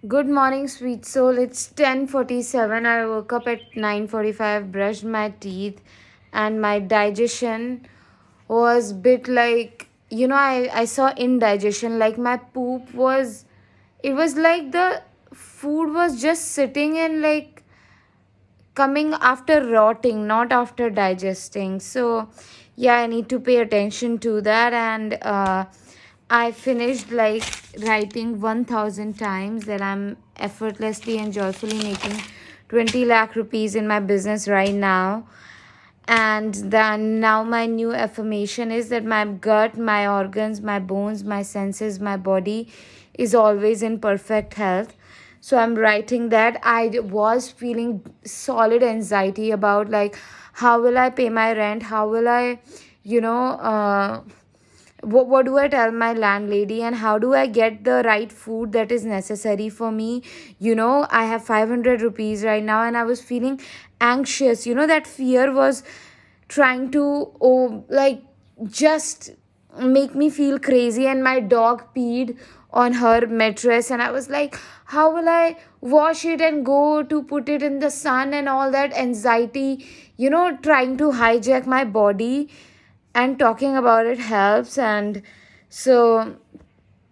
Good morning, sweet soul. It's 10:47. I woke up at 9:45, brushed my teeth, and my digestion was bit like I saw indigestion. Like my poop was, it was like the food was just sitting and like coming after rotting, not after digesting. So, yeah, I need to pay attention to that. And I finished like writing 1000 times that I'm effortlessly and joyfully making 20 lakh rupees in my business right now. And then now my new affirmation is that my gut, my organs, my bones, my senses, my body is always in perfect health. So I'm writing that. I was feeling solid anxiety about like how will I pay my rent, how will I, you know uh, what do I tell my landlady, and how do I get the right food that is necessary for me. I have 500 rupees right now and I was feeling anxious. That fear was trying to, like, just make me feel crazy. And my dog peed on her mattress and I was like, how will I wash it and go to put it in the sun, and all that anxiety, trying to hijack my body. And talking about it helps. And so,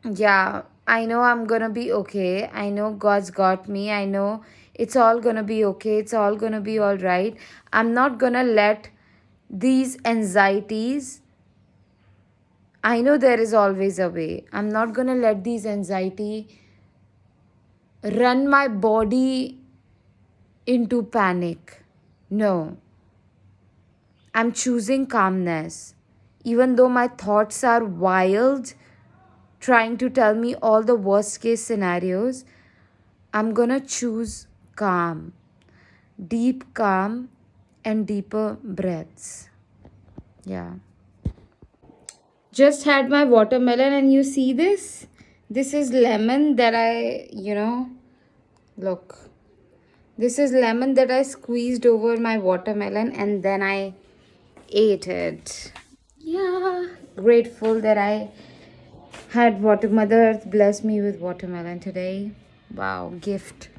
yeah, I know I'm gonna be okay. I know God's got me. I know it's all gonna be okay. It's all gonna be all right. I'm not gonna let these anxieties, I know there is always a way. I'm not gonna let these anxiety run my body into panic. No, I'm choosing calmness. Even though my thoughts are wild, trying to tell me all the worst case scenarios, I'm gonna choose calm, deep calm, and deeper breaths. Yeah. Just had my watermelon, and you see this? This is lemon that look. This is lemon that I squeezed over my watermelon and then I ate it. Yeah. Grateful that I had water. Mother Earth blessed me with watermelon today. Wow, gift.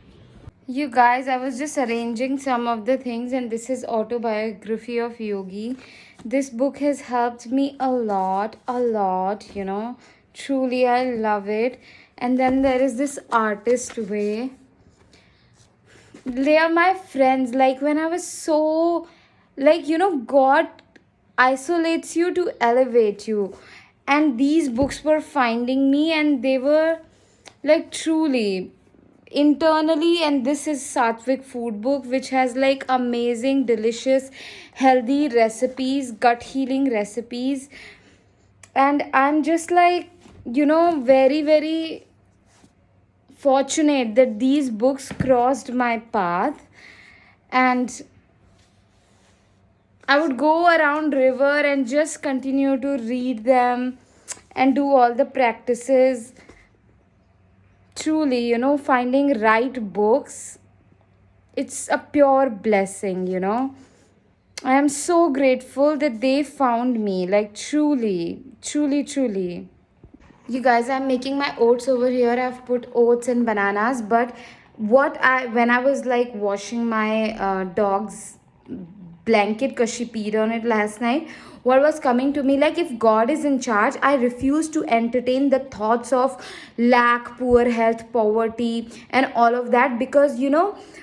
You guys, I was just arranging some of the things, and this is Autobiography of Yogi. This book has helped me a lot. Truly, I love it. And then there is this artist way. They are my friends. Like when I was so, like, God isolates you to elevate you. And these books were finding me, and they were like truly internally. And this is Sattvic Food Book, which has like amazing, delicious, healthy recipes, gut healing recipes. And I'm just like, very, very fortunate that these books crossed my path. And I would go around river and just continue to read them and do all the practices. Truly, finding right books, it's a pure blessing. I am so grateful that they found me. Like truly, truly, truly. You guys, I'm making my oats over here. I've put oats and bananas. But when I was like washing my dog's blanket because she peed on it last night, what was coming to me, like, if God is in charge, I refuse to entertain the thoughts of lack, poor health, poverty, and all of that. Because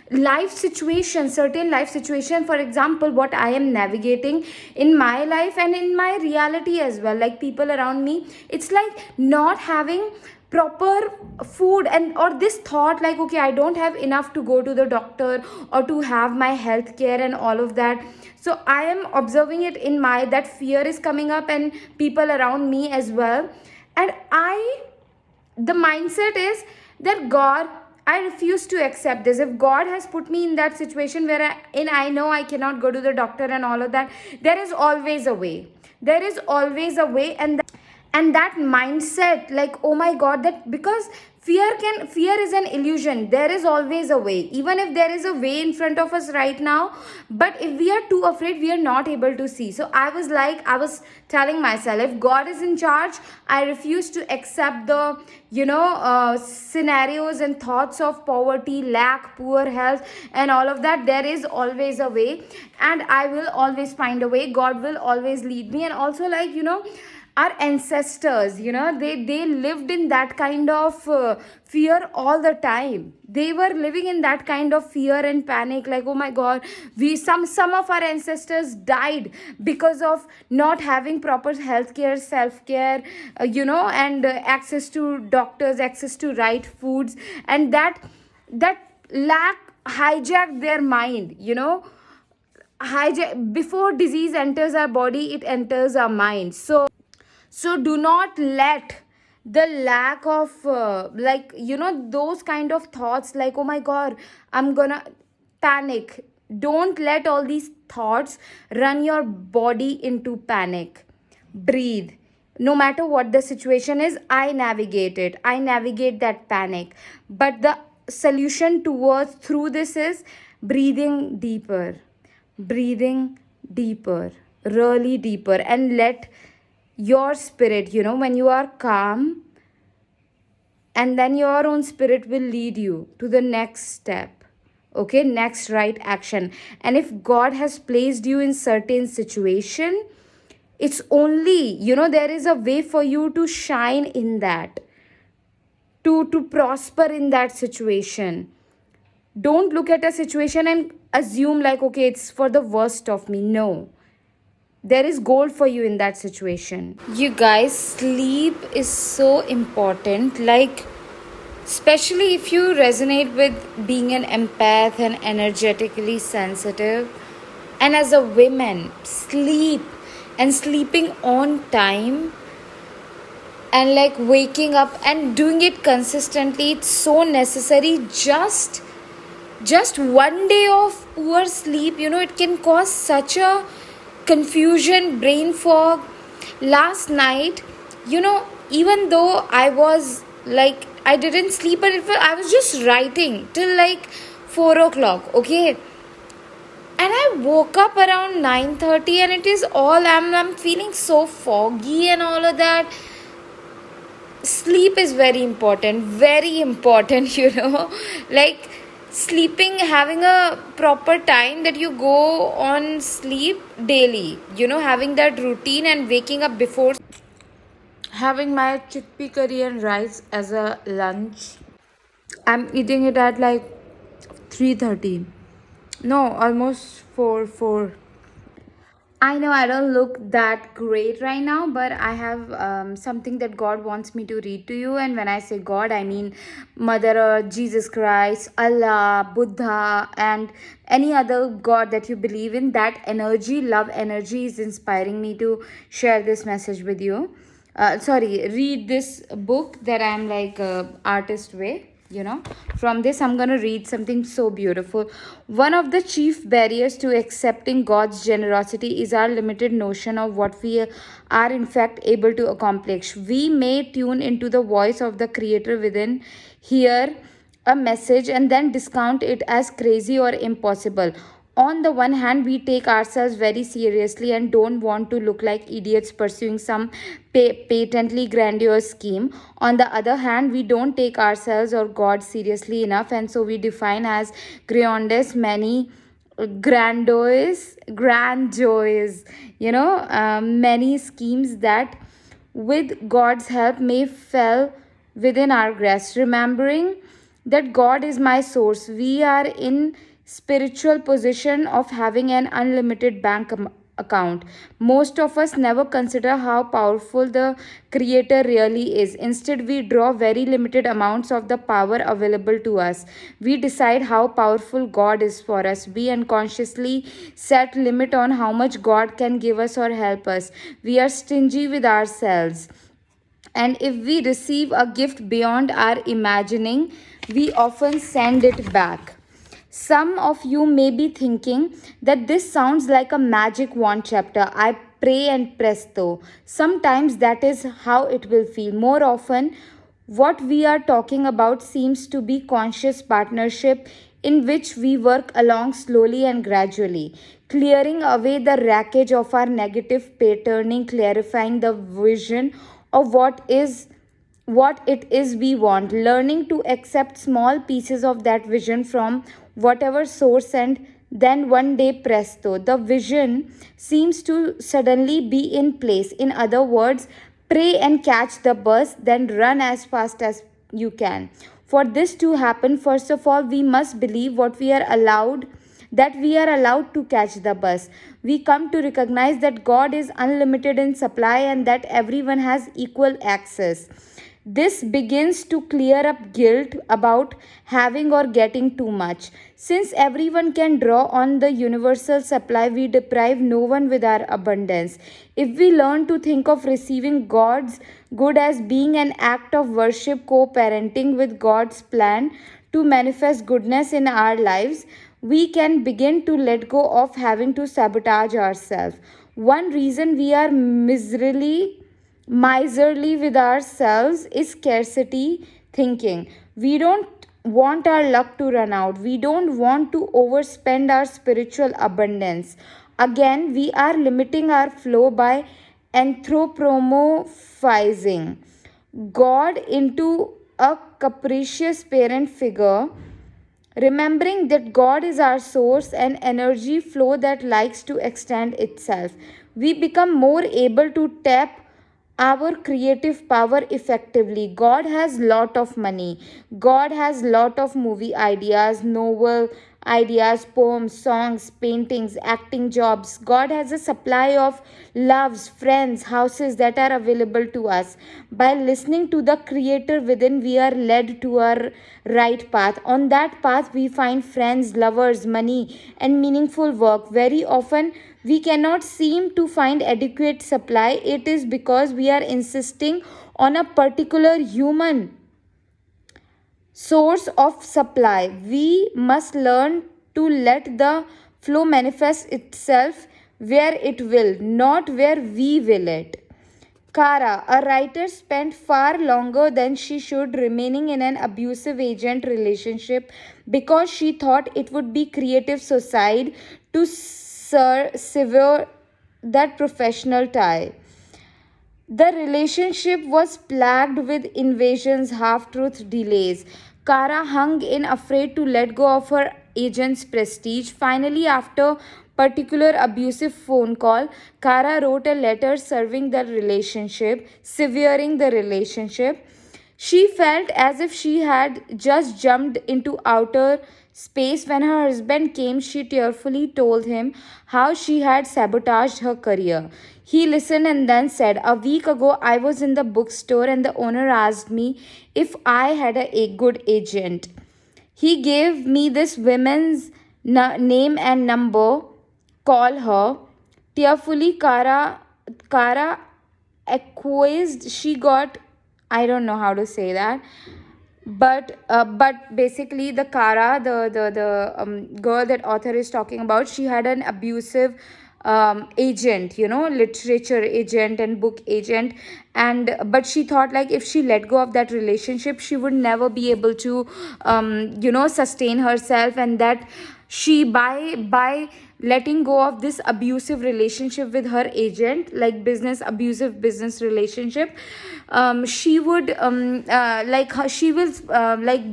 life situation, certain life situation, for example, what I am navigating in my life and in my reality as well, like people around me, it's like not having proper food, and or this thought like, okay, I don't have enough to go to the doctor or to have my health care and all of that. So I am observing it in my, that fear is coming up and people around me as well. And the mindset is that God, I refuse to accept this. If God has put me in that situation where I know I cannot go to the doctor and all of that, there is always a way. There is always a way. And that mindset, like, oh my God, that, because Fear is an illusion. There is always a way, even if there is a way in front of us right now. But if we are too afraid, we are not able to see. So I was telling myself, if God is in charge, I refuse to accept the scenarios and thoughts of poverty, lack, poor health, and all of that. There is always a way, and I will always find a way. God will always lead me. And also, our ancestors, they lived in that kind of fear all the time. They were living in that kind of fear and panic, like, oh my god, we some of our ancestors died because of not having proper healthcare, self-care, and access to doctors, access to right foods. And that lack hijacked their mind, before disease enters our body, it enters our mind. So do not let the lack of those kind of thoughts, like, oh my god, I'm gonna panic. Don't let all these thoughts run your body into panic. Breathe. No matter what the situation is, I navigate that panic. But the solution towards through this is breathing deeper, breathing deeper, really deeper, and let your spirit, when you are calm, and then your own spirit will lead you to the next step, okay, next right action. And if God has placed you in certain situation, it's only, there is a way for you to shine in that, to prosper in that situation. Don't look at a situation and assume, like, okay, it's for the worst of me. No, there is gold for you in that situation. You guys, sleep is so important. Like, especially if you resonate with being an empath and energetically sensitive. And as a woman, sleep and sleeping on time and like waking up and doing it consistently, it's so necessary. Just one day of poor sleep, it can cause such a confusion, brain fog. Last night, even though I was like, I didn't sleep, but I was just writing till like 4 o'clock, okay? And I woke up around 9:30, and it is all I'm feeling so foggy and all of that. Sleep is very important, like sleeping, having a proper time that you go on sleep daily, having that routine and waking up before, having my chickpea curry and rice as a lunch. I'm eating it at like 3:30. No, almost 4. I know I don't look that great right now, but I have something that God wants me to read to you. And when I say God, I mean Mother Earth, Jesus Christ, Allah, Buddha, and any other God that you believe in. That energy, love energy, is inspiring me to share this message with you. Read this book that I'm like artist way. From this I'm going to read something so beautiful. One of the chief barriers to accepting God's generosity is our limited notion of what we are in fact able to accomplish. We may tune into the voice of the creator within, hear a message, and then discount it as crazy or impossible. On the one hand, we take ourselves very seriously and don't want to look like idiots pursuing some patently grandiose scheme. On the other hand, we don't take ourselves or God seriously enough, and so we define as grandiose many grandiose, many schemes that, with God's help, may fall within our grasp. Remembering that God is my source, we are in spiritual position of having an unlimited account. Most of us never consider how powerful the creator really is. Instead, we draw very limited amounts of the power available to us. We decide how powerful God is for us. We unconsciously set limit on how much God can give us or help us. We are stingy with ourselves. And if we receive a gift beyond our imagining, we often send it back. Some of you may be thinking that this sounds like a magic wand chapter. I pray and presto. Sometimes that is how it will feel. More often, What we are talking about seems to be conscious partnership in which we work along slowly and gradually, clearing away the wreckage of our negative patterning, clarifying the vision of what it is we want, learning to accept small pieces of that vision from whatever source, and then one day, presto, the vision seems to suddenly be in place. In other words, pray and catch the bus, then run as fast as you can. For this to happen, first of all, we must believe what we are allowed that we are allowed to catch the bus. We come to recognize that God is unlimited in supply and that everyone has equal access. This begins to clear up guilt about having or getting too much. Since everyone can draw on the universal supply, we deprive no one with our abundance. If we learn to think of receiving God's good as being an act of worship, co parenting with God's plan to manifest goodness in our lives, we can begin to let go of having to sabotage ourselves. One reason we are miserly with ourselves is scarcity thinking. We don't want our luck to run out. We don't want to overspend our spiritual abundance. Again, we are limiting our flow by anthropomorphizing God into a capricious parent figure. Remembering that God is our source and energy flow that likes to extend itself, we become more able to tap our creative power effectively. God has lot of money. God has lot of movie ideas, novel ideas, poems, songs, paintings, acting jobs. God has a supply of loves, friends, houses that are available to us. By listening to the creator within, we are led to our right path. On that path, we find friends, lovers, money, and meaningful work. Very often, we cannot seem to find adequate supply. It is because we are insisting on a particular human source of supply. We must learn to let the flow manifest itself where it will, not where we will it. Kara, a writer, spent far longer than she should remaining in an abusive agent relationship because she thought it would be creative suicide to sever that professional tie. The relationship was plagued with invasions, half truth, delays. Kara hung in, afraid to let go of her agent's prestige. Finally, after particular abusive phone call, Kara wrote a letter serving the relationship, severing the relationship. She felt as if she had just jumped into outer space when her husband came. She tearfully told him how she had sabotaged her career. He listened and then said, "A week ago, I was in the bookstore and the owner asked me if I had a good agent. He gave me this woman's name and number. Call her." Tearfully, Kara acquiesced. She got, I don't know how to say that, but basically the Kara, the girl that author is talking about, she had an abusive agent, literature agent and book agent. And but she thought like if she let go of that relationship, she would never be able to sustain herself, and that she by letting go of this abusive relationship with her agent, like abusive business relationship, she would she will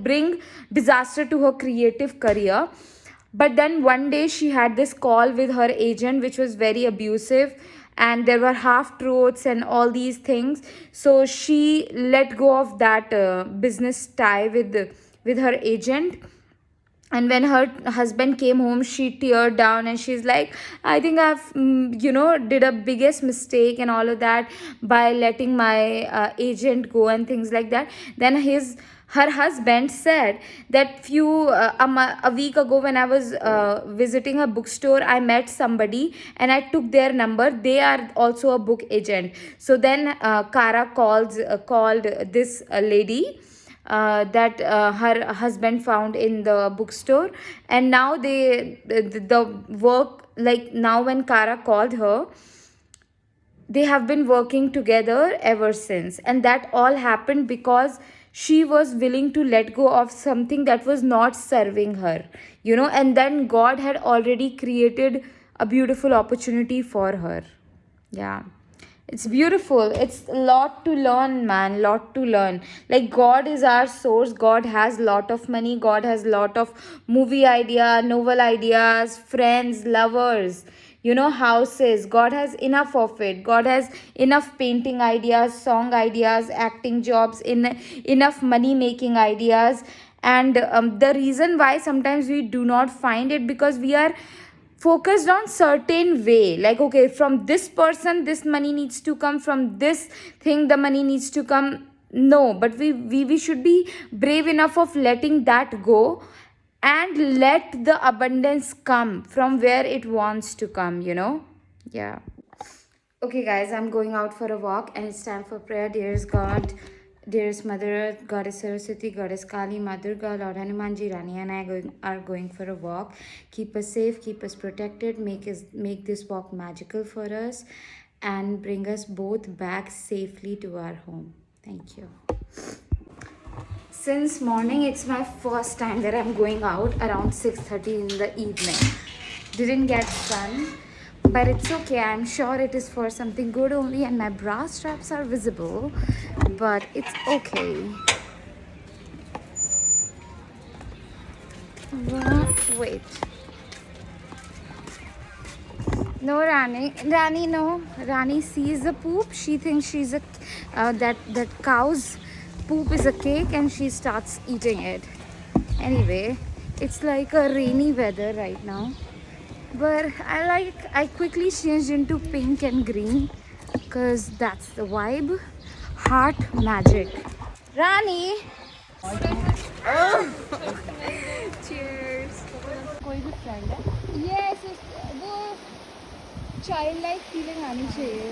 bring disaster to her creative career. But then one day she had this call with her agent which was very abusive, and there were half truths and all these things. So she let go of that business tie with her agent. And when her husband came home, she teared down and she's like, "I think I've did a biggest mistake and all of that by letting my agent go," and things like that. Then her husband said that a week ago when I was visiting a bookstore, I met somebody and I took their number. They are also a book agent. So then Kara called this lady that her husband found in the bookstore. And now the work, like now when Kara called her, they have been working together ever since. And that all happened because she was willing to let go of something that was not serving her, and then God had already created a beautiful opportunity for her. Yeah. It's beautiful. It's a lot to learn, man. Lot to learn. Like, God is our source. God has lot of money. God has lot of movie idea, novel ideas, friends, lovers, houses. God has enough of it. God has enough painting ideas, song ideas, acting jobs, enough money making ideas. And the reason why sometimes we do not find it, because we are focused on certain way, like, okay, from this person this money needs to come, from this thing the money needs to come. No, but we should be brave enough of letting that go, and let the abundance come from where it wants to come. Yeah. Okay, guys, I'm going out for a walk and it's time for prayer. Dearest God, dearest Mother Earth, Goddess Saraswati, Goddess Kali, Mother God, Lord Hanumanji, Rani, and are going for a walk. Keep us safe, keep us protected, make this walk magical for us, and bring us both back safely to our home. Thank you. Since morning, it's my first time that I'm going out around 6:30 in the evening. Didn't get sun, but it's okay. I'm sure it is for something good only, and my bra straps are visible, but it's okay. Wait. No, Rani, no. Rani sees the poop. She thinks she's that cow's poop is a cake, and she starts eating it. Anyway, it's like a rainy weather right now, but I quickly changed into pink and green because that's the vibe. Heart magic. Rani. Cheers. कोई भी friend है? Yes, वो child like feeling आनी चाहिए.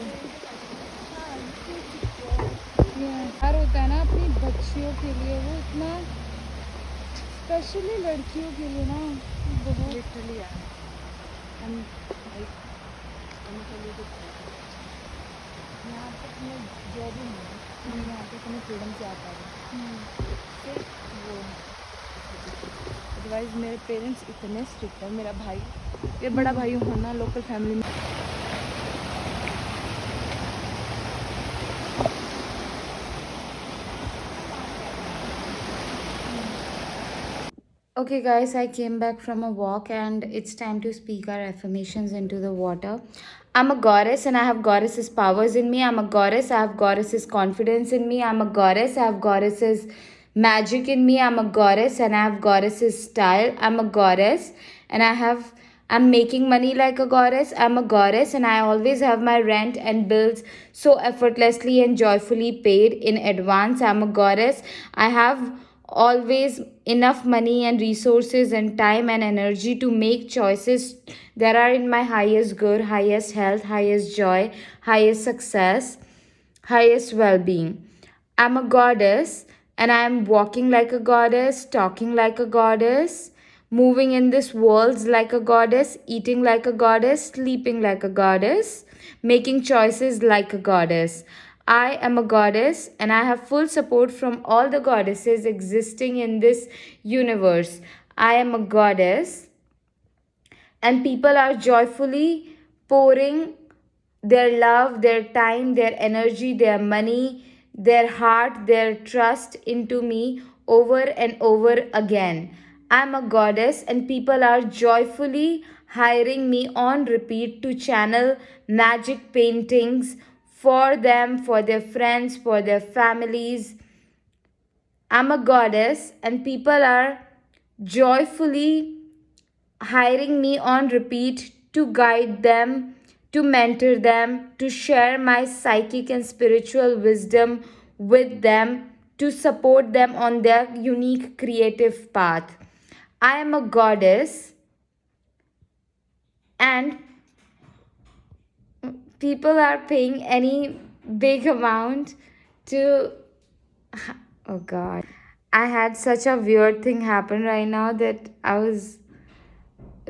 प्यार होता है ना अपनी बच्चियों के लिए, वो इतना स्पेशली लड़कियों के लिए ना, बहुत लिटरली यार. यहाँ तक मैं जो भी हूँ, यहाँ पे तुम्हें फ्रीडम से आता है. सिर्फ वो, अदरवाइज मेरे पेरेंट्स इतने स्ट्रिक्ट है. मेरा भाई, ये बड़ा भाई होना लोकल फैमिली में. Okay, guys, I came back from a walk and it's time to speak our affirmations into the water. I'm a goddess and I have goddesses' powers in me. I'm a goddess, I have goddesses' confidence in me. I'm a goddess, I have goddesses' magic in me. I'm a goddess and I have goddesses' style. I'm a goddess and I'm making money like a goddess. I'm a goddess and I always have my rent and bills so effortlessly and joyfully paid in advance. I'm a goddess. I have always enough money and resources and time and energy to make choices that are in my highest good, highest health, highest joy, highest success, highest well being. I'm a goddess and I'm walking like a goddess, talking like a goddess, moving in this world like a goddess, eating like a goddess, sleeping like a goddess, making choices like a goddess. I am a goddess and I have full support from all the goddesses existing in this universe. I am a goddess and people are joyfully pouring their love, their time, their energy, their money, their heart, their trust into me over and over again. I'm a goddess, and people are joyfully hiring me on repeat to channel magic paintings for them, for their friends, for their families. I'm a goddess, and people are joyfully hiring me on repeat to guide them, to mentor them, to share my psychic and spiritual wisdom with them, to support them on their unique creative path. I am a goddess, and people are paying any big amount to. Oh god. I had such a weird thing happen right now that I was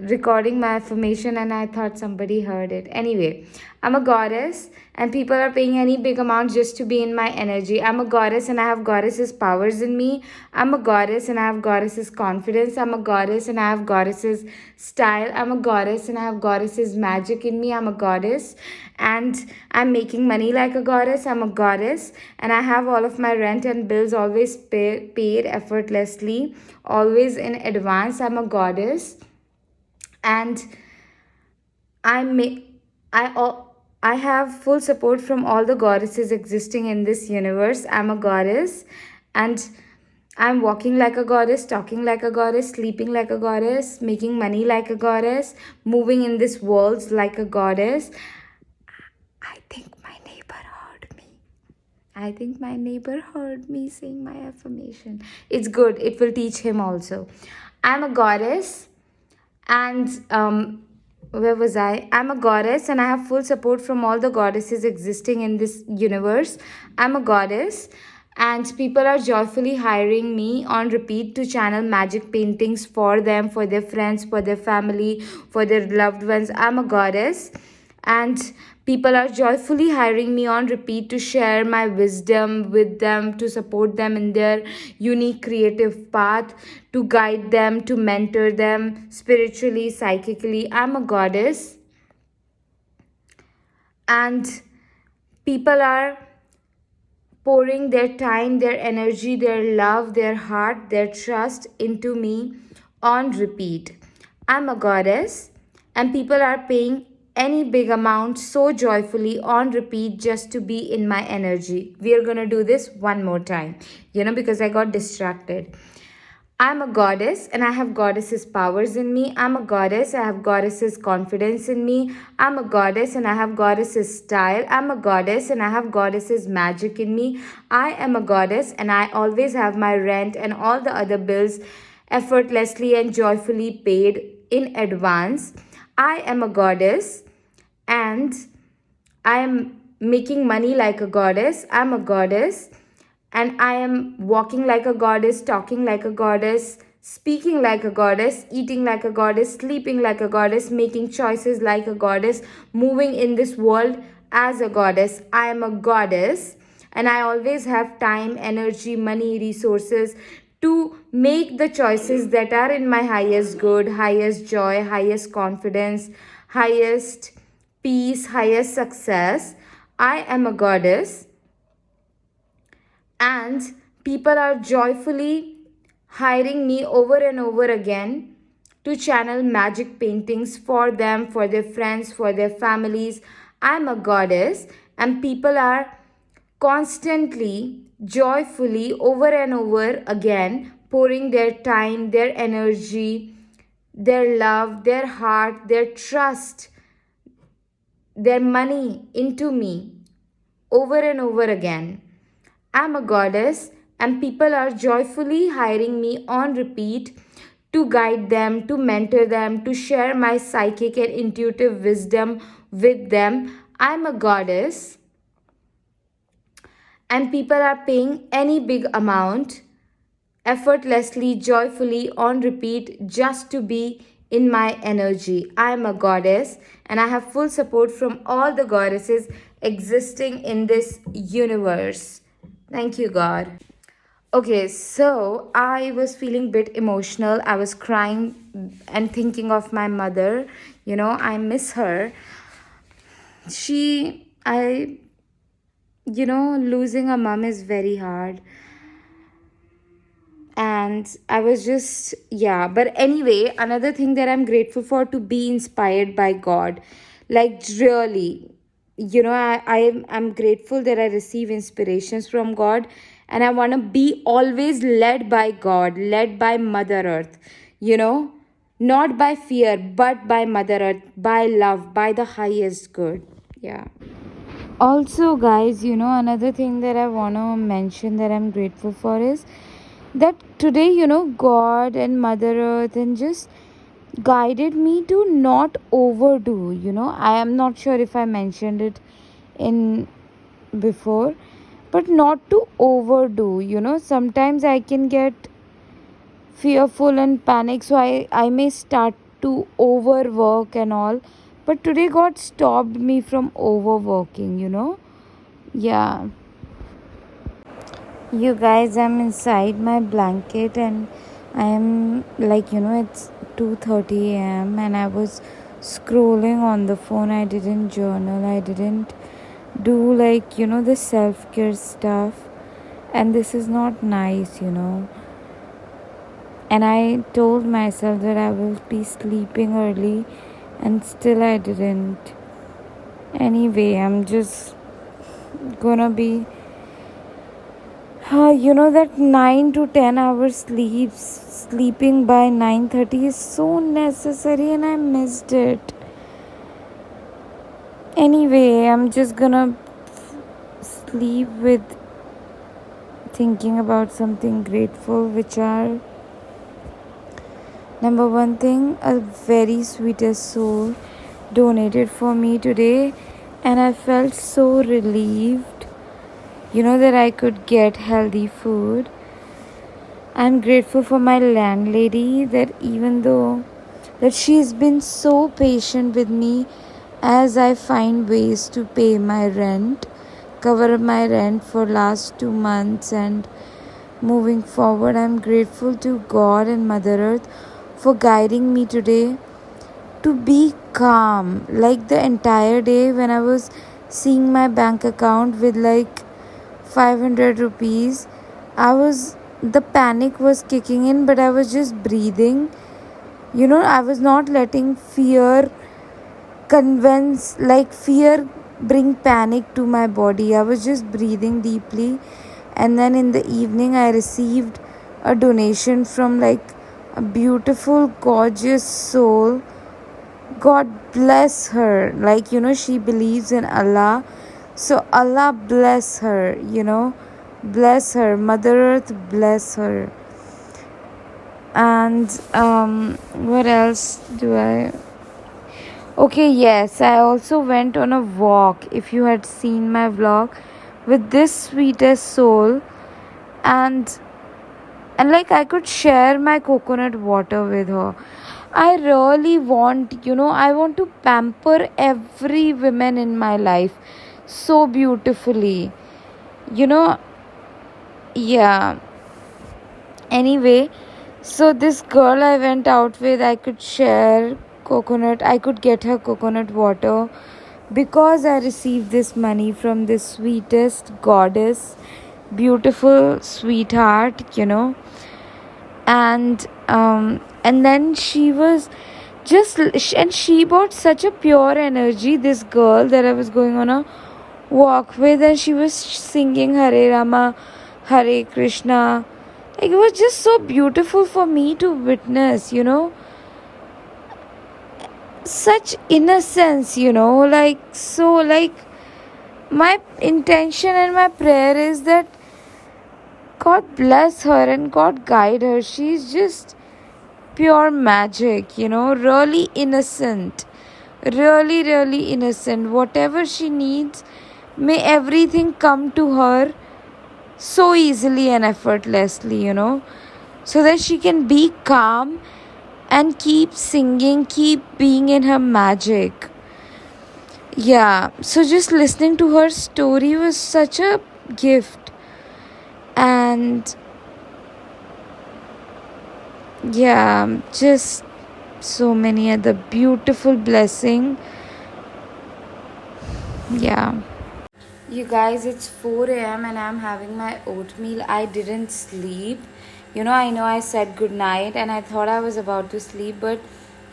recording my affirmation and I thought somebody heard it. Anyway, I'm a goddess and people are paying any big amount just to be in my energy. I'm a goddess and I have goddesses powers in me. I'm a goddess and I have goddesses confidence. I'm a goddess and I have goddesses style. I'm a goddess and I have goddesses magic in me. I'm a goddess and I'm making money like a goddess. I'm a goddess and I have all of my rent and bills always paid effortlessly, always in advance. I'm a goddess and I may I have full support from all the goddesses existing in this universe. I'm a goddess and I'm walking like a goddess, talking like a goddess, sleeping like a goddess, making money like a goddess, moving in this world like a goddess. I think my neighbor heard me. I think my neighbor heard me saying my affirmation. It's good. It will teach him also. I'm a goddess and where was I? I'm a goddess and I have full support from all the goddesses existing in this universe. I'm a goddess and people are joyfully hiring me on repeat to channel magic paintings for them, for their friends, for their family, for their loved ones. I'm a goddess and people are joyfully hiring me on repeat to share my wisdom with them, to support them in their unique creative path, to guide them, to mentor them spiritually, psychically. I'm a goddess and people are pouring their time, their energy, their love, their heart, their trust into me on repeat. I'm a goddess, and people are paying any big amount so joyfully on repeat just to be in my energy. We are gonna do this one more time, because I got distracted. I'm a goddess and I have goddesses powers in me. I'm a goddess, I have goddesses confidence in me. I'm a goddess and I have goddesses style. I'm a goddess and I have goddesses magic in me. I am a goddess and I always have my rent and all the other bills effortlessly and joyfully paid in advance. I am a goddess and I am making money like a goddess. I'm a goddess and I am walking like a goddess, talking like a goddess, speaking like a goddess, eating like a goddess, sleeping like a goddess, making choices like a goddess, moving in this world as a goddess. I am a goddess and I always have time, energy, money, resources to make the choices that are in my highest good, highest joy, highest confidence, highest peace, highest success. I am a goddess and people are joyfully hiring me over and over again to channel magic paintings for them, for their friends, for their families. I'm a goddess, and people are constantly, joyfully, over and over again pouring their time, their energy, their love, their heart, their trust, their money into me over and over again. I'm a goddess, and people are joyfully hiring me on repeat to guide them, to mentor them, to share my psychic and intuitive wisdom with them. I'm a goddess, and people are paying any big amount effortlessly, joyfully, on repeat just to be in my energy. I am a goddess and I have full support from all the goddesses existing in this universe. Thank you, God. Okay, so I was feeling a bit emotional. I was crying and thinking of my mother. I miss her. Losing a mom is very hard. And I was just, yeah. But anyway, another thing that I'm grateful for, to be inspired by God. Like, really, I'm grateful that I receive inspirations from God, and I want to be always led by God, led by Mother Earth, you know, not by fear, but by Mother Earth, by love, by the highest good. Yeah. Also, guys, another thing that I want to mention that I'm grateful for is that today, God and Mother Earth and just guided me to not overdo. I am not sure if I mentioned it in before, but not to overdo. Sometimes I can get fearful and panic, so I may start to overwork and all. But today, God stopped me from overworking. Yeah. You guys, I'm inside my blanket and I am like, it's 2:30 a.m. and I was scrolling on the phone. I didn't journal. I didn't do like, the self-care stuff. And this is not nice. And I told myself that I will be sleeping early and still I didn't. Anyway, I'm just gonna be that 9 to 10 hours sleeping by 9:30 is so necessary and I missed it. Anyway, I'm just gonna sleep with thinking about something grateful, which are number one thing, a very sweetest soul donated for me today, and I felt so relieved that I could get healthy food. I'm grateful for my landlady that even though that she's been so patient with me as I find ways to pay my rent, cover my rent for last 2 months and moving forward. I'm grateful to God and Mother Earth for guiding me today to be calm. Like the entire day when I was seeing my bank account with like 500 rupees, the panic was kicking in, but I was just breathing. I was not letting fear bring panic to my body. I was just breathing deeply. And then in the evening, I received a donation from like a beautiful, gorgeous soul. God bless her. She believes in Allah. So Allah bless her. Bless her. Mother Earth bless her. And what else do I... Okay, yes, I also went on a walk, if you had seen my vlog, with this sweetest soul. And like I could share my coconut water with her. I really I want to pamper every woman in my life so beautifully. You know, yeah. Anyway, so this girl I went out with, I could get her coconut water because I received this money from this sweetest goddess, beautiful sweetheart. And then she was and she brought such a pure energy, this girl that I was going on a walk with, and she was singing Hare Rama, Hare Krishna. Like, it was just so beautiful for me to witness. Such innocence, like my intention and my prayer is that God bless her and God guide her. She's just pure magic, really innocent. Really, really innocent. Whatever she needs, may everything come to her so easily and effortlessly, so that she can be calm and keep singing, keep being in her magic. Yeah, so just listening to her story was such a gift. And yeah, just so many other beautiful blessing. Yeah. You guys, it's 4 a.m. and I'm having my oatmeal. I didn't sleep. I know I said good night and I thought I was about to sleep, but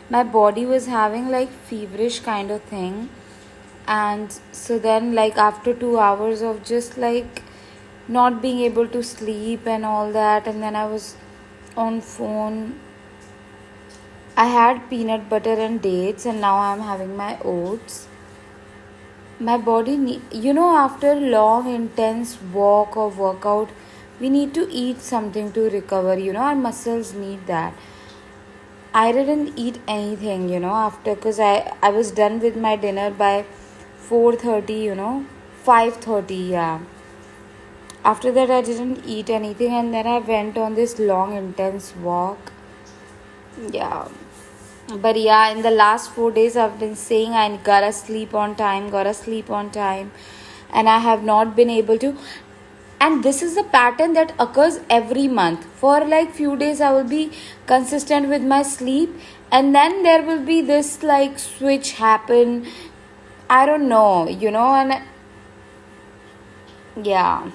my body was having like feverish kind of thing. And so then, like, after 2 hours of just like not being able to sleep and all that, and then I was on phone. I had peanut butter and dates, and now I'm having my oats. My body after long intense walk or workout, we need to eat something to recover. Our muscles need that. I didn't eat anything after, because I was done with my dinner by 4:30, 5:30. Yeah, after that I didn't eat anything, and then I went on this long intense walk. Yeah, But yeah, in the last 4 days, I've been saying I gotta sleep on time, gotta sleep on time, and I have not been able to. And this is a pattern that occurs every month. For like few days, I will be consistent with my sleep, and then there will be this like switch happen. I don't know, and yeah.